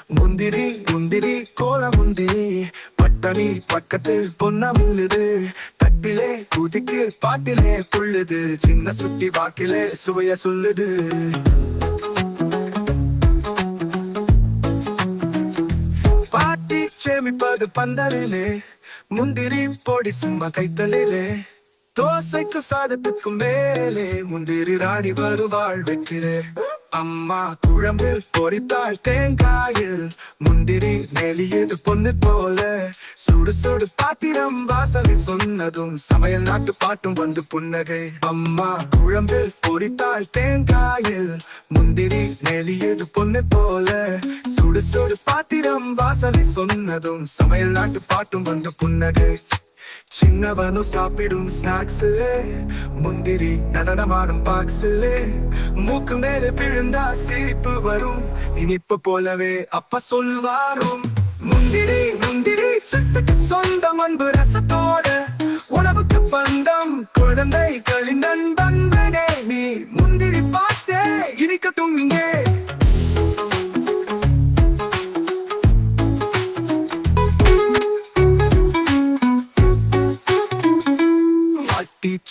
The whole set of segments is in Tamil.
முந்திரி முந்திரி கோல முந்திரி பட்டணி பக்கத்தில் பொன்ன முள்ளுது. தட்டிலே குதிக்கு பாட்டிலே புள்ளுது. சின்ன சுட்டி வாக்கிலே சுவைய சொல்லுது. பாட்டி சேமிப்பது பந்தலிலே. முந்திரி பொடி சும்மா கைத்தலிலே. தோசைக்கு சாதத்துக்கும் மேலே முந்திரி ராணி வருவாள் வெற்றிலே. அம்மா குழம்பு பொரித்தாள் தேங்காயில். முந்திரி மெலியது பொண்ணு போல. சுடு சுடு பாத்திரம் வாசனை சொன்னதும் சமையல் நாட்டு பாட்டும் வந்து புன்னகை. அம்மா குழம்பு பொரித்தாள் தேங்காயில். முந்திரி மெலியது பொண்ணு போல. சுடு சுடு பாத்திரம் வாசனை சொன்னதும் சமையல் நாட்டு பாட்டும் வந்து புன்னகை. சின்னவனும் சாப்பிடும் ஸ்நாக்ஸிலே. முந்திரி நடனமாடும் பாக்ஸிலே. மூக்கு மேலே விழுந்தா சிரிப்பு வரும். இனிப்பு போலவே அப்பா சொல்வாரும். முந்திரி முந்திரி சத்துக்கு சொந்தம் அன்பு ரசத்தோட. உணவுக்கு பந்தம் குழந்தைகளின் நண்பன் நீ. முந்திரி பார்த்தே இனிக்கட்டும் இங்கே.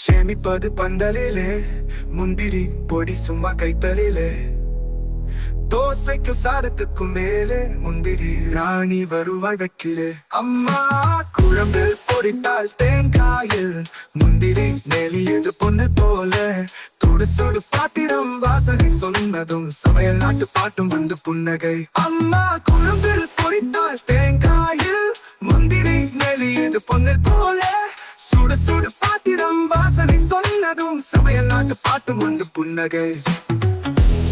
சேமிப்பது பந்தலிலே. முந்திரி பொடி சும்மா கைத்தலிலே. தோசைக்கு சாதத்துக்கும் மேலே முந்திரி ராணி வருவாள் வெற்றிலே. அம்மா குழம்பு பொரித்தாள் தேங்காயில். முந்திரி நெளியது பொண்ணு போல. துடு சுடு பாத்திரம் வாசனை சொன்னதும் சமையல் நாட்டு பாட்டும் வந்து புன்னகை. அம்மா குழம்பு பொரித்தாள் தேங்காயில். முந்திரி நெளியது பொண்ணு போல. சுடு சுடு பாத்திரம் வாசனை சொன்னதும் சமையல் நாட்டு பாட்டும் வந்து புன்னகை.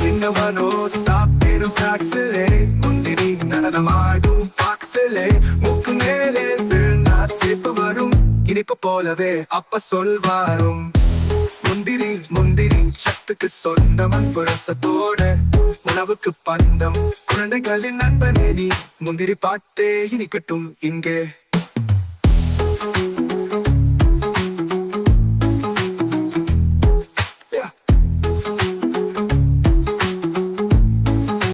சின்னவனோ சாப்பிடும் சாக்ஸிலே. முந்திரி நடனமாடும் பாக்ஸிலே. மூக்கு மேலே விழுந்தா சிரிப்பு வரும். இனிப்பு போலவே அப்பா சொல்வாரும். முந்திரி முந்திரி சத்துக்கு சொந்தம் அன்பு ரசத்தோட. உணவுக்கு பந்தம் குழந்தைகளின் நண்பனே நீ. முந்திரி பாட்டே இனிக்கட்டும் இங்கே.